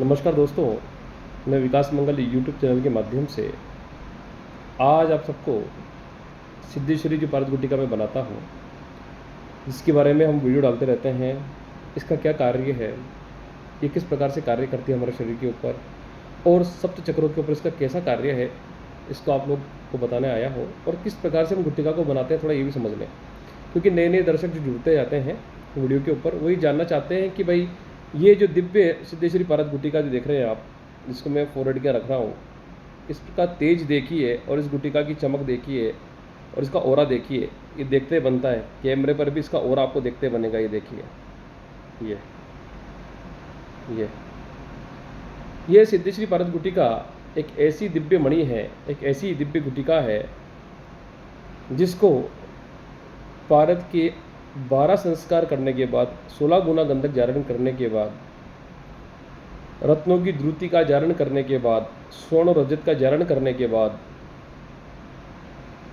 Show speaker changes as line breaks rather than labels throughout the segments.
नमस्कार दोस्तों, मैं विकास मंगल यूट्यूब चैनल के माध्यम से आज आप सबको सिद्धेश्वरी जो पारद गुटिका मैं बनाता हूँ, जिसके बारे में हम वीडियो डालते रहते हैं। इसका क्या कार्य है, ये किस प्रकार से कार्य करती है हमारे शरीर के ऊपर और सप्त चक्रों के ऊपर इसका कैसा कार्य है, इसको आप लोग को बताने आया हूँ। और किस प्रकार से हम गुटिका को बनाते हैं थोड़ा ये भी समझ लें, क्योंकि नए नए दर्शक जो जुड़ते जाते हैं वीडियो के ऊपर वही जानना चाहते हैं कि भाई ये जो दिव्य सिद्धेश्वरी पारद गुटिका जो देख रहे हैं आप, जिसको मैं फोरहेड के रख रहा हूँ, इसका तेज देखिए और इस गुटिका की चमक देखिए और इसका ओरा देखिए। ये देखते बनता है, कैमरे पर भी इसका ओरा आपको देखते बनेगा। ये देखिए, ये ये ये सिद्धेश्वरी पारद गुटिका एक ऐसी दिव्य मणि है, एक ऐसी दिव्य गुटिका है जिसको पारद के 12 संस्कार करने के बाद, 16 गुना गंधक जारण करने के बाद, रत्नों की द्रुति का जारण करने के बाद, स्वर्ण और रजत का जारण करने के बाद,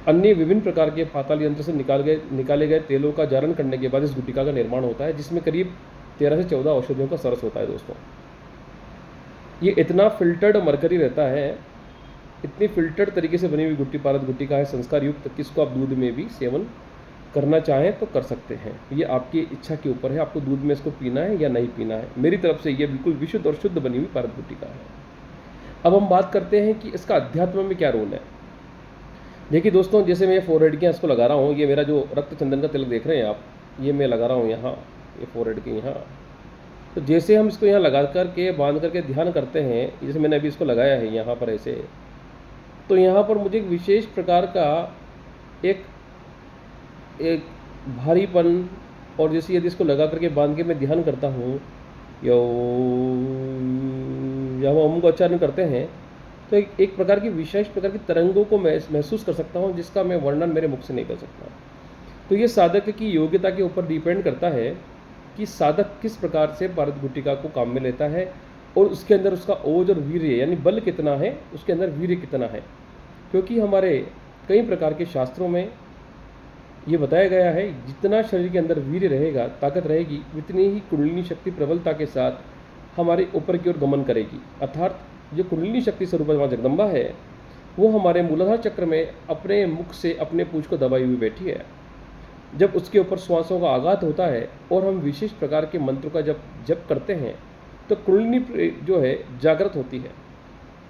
अन्य विभिन्न प्रकार के पाताल यंत्र से निकाले गए तेलों का जारण करने के बाद इस गुटिका का निर्माण होता है, जिसमें करीब 13 से 14 औषधियों का सरस होता है। दोस्तों, ये इतना फिल्टर्ड मरकरी रहता है, इतनी फिल्टर्ड तरीके से बनी हुई पारद गुटिका है, संस्कार युक्त, किसको आप दूध में भी सेवन करना चाहें तो कर सकते हैं। ये आपकी इच्छा के ऊपर है, आपको दूध में इसको पीना है या नहीं पीना है। मेरी तरफ से ये बिल्कुल विशुद्ध और शुद्ध बनी हुई पारद गुटिका है। अब हम बात करते हैं कि इसका अध्यात्म में क्या रोल है। देखिए दोस्तों, जैसे मैं फोरहेड के इसको लगा रहा हूँ, ये मेरा जो रक्त चंदन का तिलक देख रहे हैं आप, ये मैं लगा रहा हूँ यहाँ, ये फोरहेड के यहाँ। तो जैसे हम इसको यहाँ लगा करके बांध करके ध्यान करते हैं, जैसे मैंने अभी इसको लगाया है यहाँ पर ऐसे, तो यहाँ पर मुझे एक विशेष प्रकार का एक भारीपन, और जैसे यदि इसको लगा करके बांध के मैं ध्यान करता हूँ या हम ओम को उच्चारण करते हैं, तो एक प्रकार की विशेष प्रकार की तरंगों को मैं महसूस कर सकता हूँ, जिसका मैं वर्णन मेरे मुख से नहीं कर सकता। तो ये साधक की योग्यता के ऊपर डिपेंड करता है कि साधक किस प्रकार से पारद गुटिका को काम में लेता है और उसके अंदर उसका ओज और वीर्य यानी बल कितना है, उसके अंदर वीर्य कितना है। क्योंकि हमारे कई प्रकार के शास्त्रों में ये बताया गया है, जितना शरीर के अंदर वीर्य रहेगा, ताकत रहेगी, उतनी ही कुंडलिनी शक्ति प्रबलता के साथ हमारे ऊपर की ओर गमन करेगी। अर्थात जो कुंडलिनी शक्ति स्वरूप माँ जगदम्बा है, वो हमारे मूलाधार चक्र में अपने मुख से अपने पूंछ को दबाई हुई बैठी है। जब उसके ऊपर श्वासों का आघात होता है और हम विशेष प्रकार के मंत्रों का जप करते हैं, तो कुंडलिनी जो है जागृत होती है।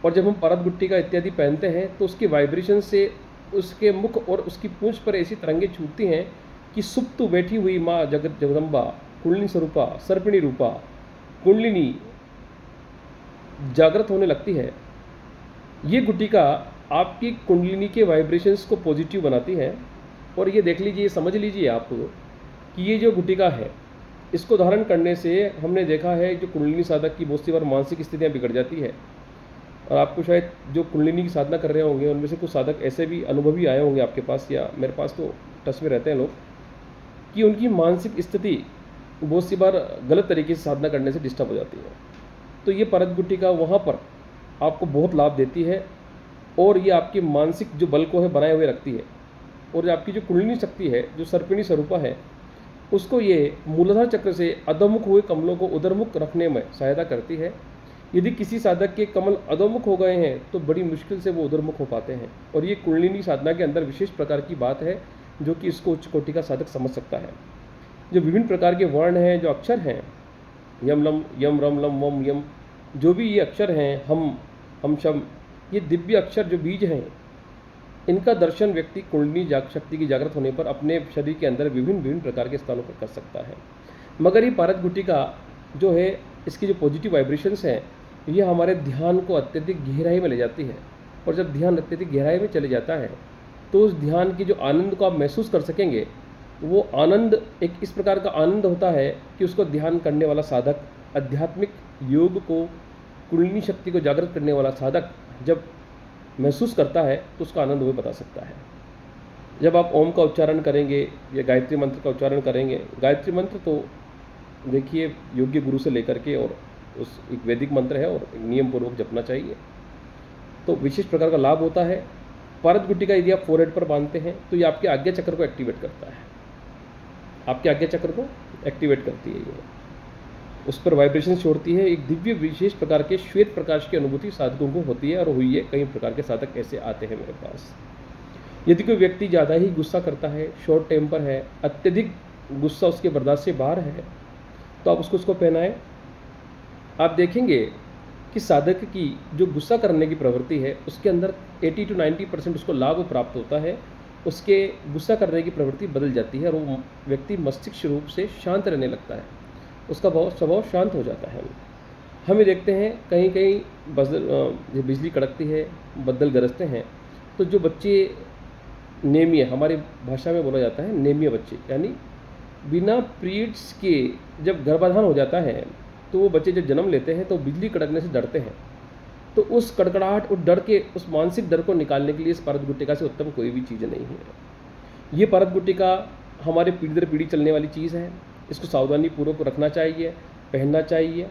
और जब हम पारद गुटिका इत्यादि पहनते हैं, तो उसके वाइब्रेशन से उसके मुख और उसकी पूंछ पर ऐसी तरंगें छूटती हैं कि सुप्त बैठी हुई माँ जगदम्बा, कुंडलिनी स्वरूपा, सर्पिणी रूपा, कुंडलिनी जागृत होने लगती है। ये गुटिका आपकी कुंडलिनी के वाइब्रेशंस को पॉजिटिव बनाती है। और ये देख लीजिए, समझ लीजिए आप कि ये जो गुटिका है, इसको धारण करने से हमने देखा है जो कुंडलिनी साधक की बहुत सी बार मानसिक स्थितियाँ बिगड़ जाती है। और आपको शायद जो कुंडलिनी की साधना कर रहे होंगे, उनमें से कुछ साधक ऐसे भी अनुभवी आए होंगे आपके पास, या मेरे पास तो टच में रहते हैं लोग, कि उनकी मानसिक स्थिति बहुत सी बार गलत तरीके से साधना करने से डिस्टर्ब हो जाती है। तो ये पारद गुटिका वहाँ पर आपको बहुत लाभ देती है और ये आपकी मानसिक जो बल को है बनाए हुए रखती है। और आपकी जो कुंडलिनी शक्ति है, जो सर्पिणी स्वरूपा है, उसको ये मूलाधार चक्र से अधोमुख हुए कमलों को उधरमुख रखने में सहायता करती है। यदि किसी साधक के कमल अधोमुख हो गए हैं, तो बड़ी मुश्किल से वो उधरमुख हो पाते हैं। और ये कुंडलिनी साधना के अंदर विशेष प्रकार की बात है, जो कि इसको उच्च कोटि का साधक समझ सकता है। जो विभिन्न प्रकार के वर्ण हैं, जो अक्षर हैं, यम लम यम रम लम वम यम, जो भी ये अक्षर हैं, हम शम, ये दिव्य अक्षर जो बीज हैं, इनका दर्शन व्यक्ति कुंडलिनी शक्ति की जागृत होने पर अपने शरीर के अंदर विभिन्न विभिन्न प्रकार के स्थानों पर कर सकता है। मगर ये पारद गुटिका जो है, इसकी जो पॉजिटिव वाइब्रेशंस हैं, ये हमारे ध्यान को अत्यधिक गहराई में ले जाती है। और जब ध्यान अत्यधिक गहराई में चले जाता है, तो उस ध्यान की जो आनंद को आप महसूस कर सकेंगे, वो आनंद एक इस प्रकार का आनंद होता है कि उसको ध्यान करने वाला साधक, आध्यात्मिक योग को, कुंडलिनी शक्ति को जागृत करने वाला साधक जब महसूस करता है, तो उसका आनंद वो बता सकता है। जब आप ओम का उच्चारण करेंगे या गायत्री मंत्र का उच्चारण करेंगे, गायत्री मंत्र तो देखिए योग्य गुरु से लेकर के, और उस एक वैदिक मंत्र है और एक नियम पूर्वक जपना चाहिए, तो विशेष प्रकार का लाभ होता है। पारद गुटिका यदि आप फोरहेड पर बांधते हैं, तो ये आपके आज्ञा चक्र को एक्टिवेट करता है, आपके आज्ञा चक्र को एक्टिवेट करती है ये। उस पर वाइब्रेशन छोड़ती है। एक दिव्य विशेष प्रकार के श्वेत प्रकाश की अनुभूति साधकों को होती है और हुई है। कई प्रकार के साधक ऐसे आते हैं मेरे पास। यदि कोई व्यक्ति ज़्यादा ही गुस्सा करता है, शॉर्ट टेम्पर है, अत्यधिक गुस्सा उसके बर्दाश्त से बाहर है, तो आप उसको पहनाएं। आप देखेंगे कि साधक की जो गुस्सा करने की प्रवृत्ति है उसके अंदर 80 to 90% उसको लाभ प्राप्त होता है। उसके गुस्सा करने की प्रवृत्ति बदल जाती है और वो व्यक्ति मस्तिष्क रूप से शांत रहने लगता है, उसका स्वभाव शांत हो जाता है। हम ये देखते हैं कहीं कहीं बिजली कड़कती है, बदल गरजते हैं, तो जो बच्चे नेमिया, हमारी भाषा में बोला जाता है नेमिया बच्चे, यानी बिना पीरियड्स के जब गर्भाधान हो जाता है तो वो बच्चे जब जन्म लेते हैं तो बिजली कड़कने से डरते हैं। तो उस कड़कड़ाहट, उस डर के, उस मानसिक डर को निकालने के लिए इस पारद गुट्टिका से उत्तम कोई भी चीज़ नहीं है। ये पारद गुट्टिका हमारे पीढ़ी दर पीढ़ी चलने वाली चीज़ है। इसको सावधानी पूर्वक रखना चाहिए, पहनना चाहिए।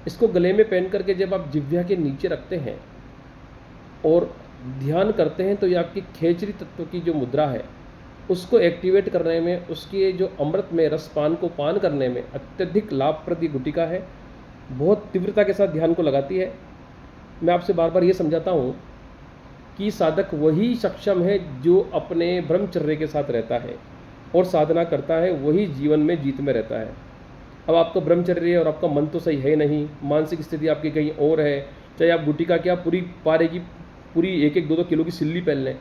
इसको गले में पहन करके जब आप जिह्वा के नीचे रखते हैं और ध्यान करते हैं तो ये आपकी खेचरी तत्व की जो मुद्रा है उसको एक्टिवेट करने में, उसके जो अमृत में रसपान को पान करने में अत्यधिक लाभप्रद गुट्टिका है। बहुत तीव्रता के साथ ध्यान को लगाती है। मैं आपसे बार बार ये समझाता हूँ कि साधक वही सक्षम है जो अपने ब्रह्मचर्य के साथ रहता है और साधना करता है, वही जीवन में जीत में रहता है। अब आपका ब्रह्मचर्य और आपका मन तो सही है नहीं, मानसिक स्थिति आपकी कहीं और है, चाहे आप गुट्टिका क्या पूरी पारे की पूरी 1-1, 2-2 किलो की सिल्ली पहन लें,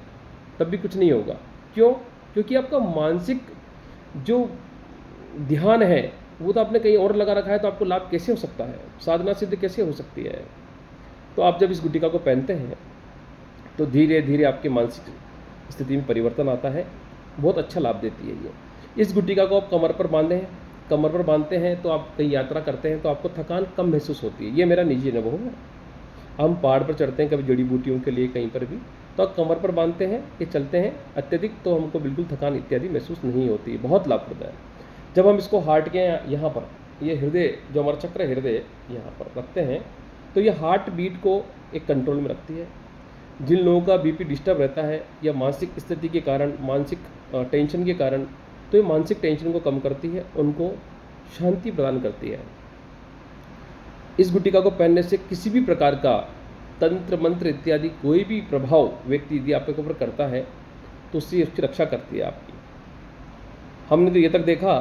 तब भी कुछ नहीं होगा। क्यों? क्योंकि आपका मानसिक जो ध्यान है वो तो आपने कहीं और लगा रखा है, तो आपको लाभ कैसे हो सकता है, साधना सिद्ध कैसे हो सकती है। तो आप जब इस गुट्टिका को पहनते हैं तो धीरे धीरे आपके मानसिक स्थिति में परिवर्तन आता है। बहुत अच्छा लाभ देती है ये। इस गुट्टिका को आप कमर पर बांधें, कमर पर बांधते हैं तो आप कहीं यात्रा करते हैं तो आपको थकान कम महसूस होती है। ये मेरा निजी अनुभव है। हम पहाड़ पर चढ़ते हैं कभी जड़ी बूटियों के लिए कहीं पर भी, तो आप कमर पर बांधते हैं कि चलते हैं अत्यधिक, तो हमको बिल्कुल थकान इत्यादि महसूस नहीं होती। बहुत लाभप्रद है। जब हम इसको हार्ट के यहाँ पर, ये हृदय जो हमारा चक्र है, हृदय यहाँ पर रखते हैं तो ये हार्ट बीट को एक कंट्रोल में रखती है। जिन लोगों का बीपी डिस्टर्ब रहता है या मानसिक स्थिति के कारण, मानसिक टेंशन के कारण, तो ये मानसिक टेंशन को कम करती है, उनको शांति प्रदान करती है। इस गुट्टिका को पहनने से किसी भी प्रकार का तंत्र मंत्र इत्यादि कोई भी प्रभाव व्यक्ति यदि आपके ऊपर करता है तो उससे उसकी रक्षा करती है आपकी। हमने तो ये तक देखा,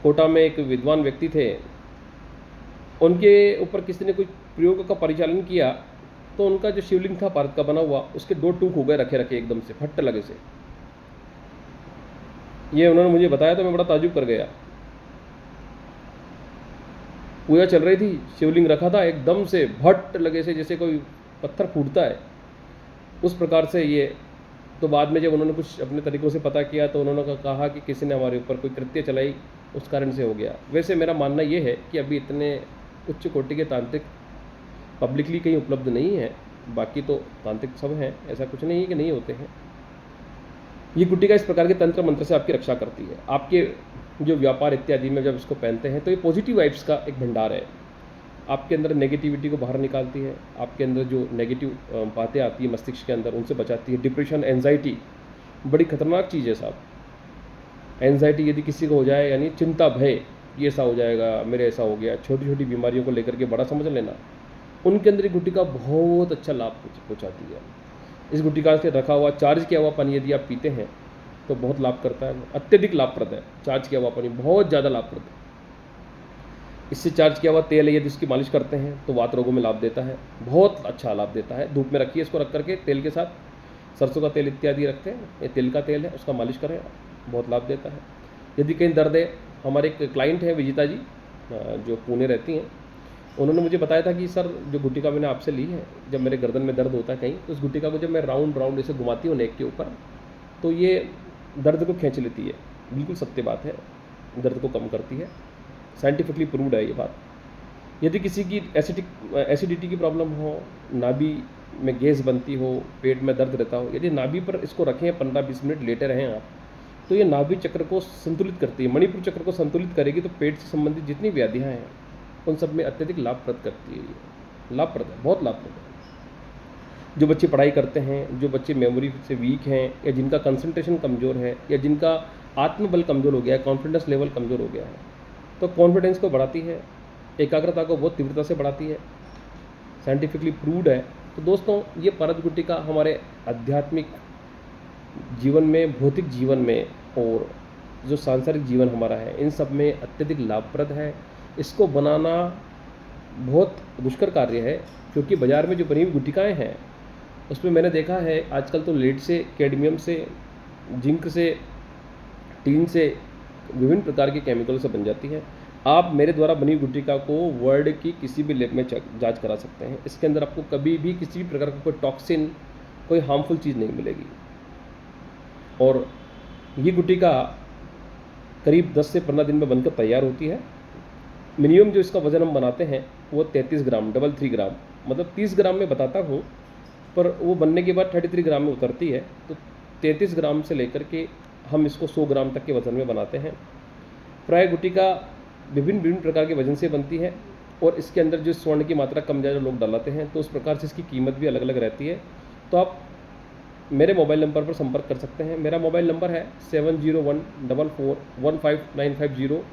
कोटा में एक विद्वान व्यक्ति थे, उनके ऊपर किसी ने कोई प्रयोग का परिचालन किया तो उनका जो शिवलिंग था भारत का बना हुआ, उसके 2 टूक हो गए रखे रखे एकदम से, फट लगे से। ये उन्होंने मुझे बताया तो मैं बड़ा ताजुब कर गया। पूजा चल रही थी, शिवलिंग रखा था, एकदम से भट्ट लगे से जैसे कोई पत्थर फूटता है, उस प्रकार से ये। तो बाद में जब उन्होंने कुछ अपने तरीक़ों से पता किया तो उन्होंने कहा कि किसी ने हमारे ऊपर कोई कृत्य चलाई, उस कारण से हो गया। वैसे मेरा मानना ये है कि अभी इतने उच्च कोटि के तांत्रिक पब्लिकली कहीं उपलब्ध नहीं है, बाकी तो तांत्रिक सब हैं, ऐसा कुछ नहीं है कि नहीं होते हैं। ये गुट्टिका इस प्रकार के तंत्र मंत्र से आपकी रक्षा करती है। आपके जो व्यापार इत्यादि में जब इसको पहनते हैं तो ये पॉजिटिव वाइब्स का एक भंडार है। आपके अंदर नेगेटिविटी को बाहर निकालती है, आपके अंदर जो नेगेटिव बातें आती है मस्तिष्क के अंदर उनसे बचाती है। डिप्रेशन, एंजाइटी बड़ी खतरनाक चीज़ है साहब। एंजाइटी यदि किसी को हो जाए, यानी चिंता, भय, ये ऐसा हो जाएगा, मेरे ऐसा हो गया, छोटी छोटी बीमारियों को लेकर के बड़ा समझ लेना, उनके अंदर ये गुट्टिका बहुत अच्छा लाभ पहुँचाती है। इस गुट्टिका से रखा हुआ चार्ज किया हुआ पानी यदि आप पीते हैं तो बहुत लाभ करता है, अत्यधिक लाभप्रद है। चार्ज किया हुआ पानी बहुत ज़्यादा लाभप्रद है। इससे चार्ज किया हुआ तेल है, यदि इसकी मालिश करते हैं तो वात रोगों में लाभ देता है, बहुत अच्छा लाभ देता है। धूप में रखिए इसको, रख करके तेल के साथ सरसों का तेल इत्यादि रखते हैं, ये तेल का तेल है, उसका मालिश करें, बहुत लाभ देता है। यदि कहीं दर्द है, हमारे एक क्लाइंट है विजिता जी जो पुणे रहती हैं, उन्होंने मुझे बताया था कि सर जो गुट्टिका मैंने आपसे ली है, जब मेरे गर्दन में दर्द होता है कहीं, तो उस गुट्टिका को जब मैं राउंड राउंड ऐसे घुमाती हूँ नेक के ऊपर, तो ये दर्द को खींच लेती है। बिल्कुल सत्य बात है, दर्द को कम करती है, साइंटिफिकली प्रूव्ड है ये बात। यदि किसी की एसिडिटी की प्रॉब्लम हो, नाभि में गैस बनती हो, पेट में दर्द रहता हो, यदि नाभि पर इसको रखें 15-20 मिनट लेटे रहें आप, तो ये नाभि चक्र को संतुलित करती है, मणिपुर चक्र को संतुलित करेगी, तो पेट से संबंधित जितनी व्याधियाँ हैं उन सब में अत्यधिक लाभप्रद करती है। ये लाभप्रद है, बहुत लाभप्रद है। जो बच्चे पढ़ाई करते हैं, जो बच्चे मेमोरी से वीक हैं, या जिनका कंसंट्रेशन कमज़ोर है, या जिनका आत्मबल कमज़ोर हो गया है, कॉन्फिडेंस लेवल कमज़ोर हो गया है, तो कॉन्फिडेंस को बढ़ाती है, एकाग्रता को बहुत तीव्रता से बढ़ाती है, साइंटिफिकली प्रूव्ड है। तो दोस्तों, ये परत गुटिका हमारे आध्यात्मिक जीवन में, भौतिक जीवन में और जो सांसारिक जीवन हमारा है, इन सब में अत्यधिक लाभप्रद है। इसको बनाना बहुत दुष्कर कार्य है, क्योंकि बाज़ार में जो बनी हुई गुटिकाएँ हैं उसमें मैंने देखा है आजकल तो लेड से, कैडमियम से, जिंक से, टीन से, विभिन्न प्रकार के केमिकल से बन जाती है। आप मेरे द्वारा बनी हुई गुटिका को वर्ल्ड की किसी भी लैब में जांच करा सकते हैं। इसके अंदर आपको कभी भी किसी भी प्रकार का कोई टॉक्सिन, कोई हार्मफुल चीज़ नहीं मिलेगी। और ये गुटिका करीब 10 से 15 दिन में बनकर तैयार होती है। मिनिमम जो इसका वज़न हम बनाते हैं वो 33 ग्राम, 33 ग्राम, मतलब 30 ग्राम में बताता हूँ, पर वो बनने के बाद 33 ग्राम में उतरती है। तो 33 ग्राम से लेकर के हम इसको 100 ग्राम तक के वज़न में बनाते हैं। प्राय गुटिका विभिन्न विभिन्न प्रकार के वज़न से बनती है, और इसके अंदर जो स्वर्ण की मात्रा कम ज़्यादा लोग डालते हैं, तो उस प्रकार से इसकी कीमत भी अलग अलग रहती है। तो आप मेरे मोबाइल नंबर पर संपर्क कर सकते हैं। मेरा मोबाइल नंबर है 7014415950,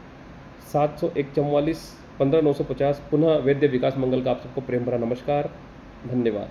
70144 15950। पुनः वैद्य विकास मंगल का आप सबको प्रेम भरा नमस्कार, धन्यवाद।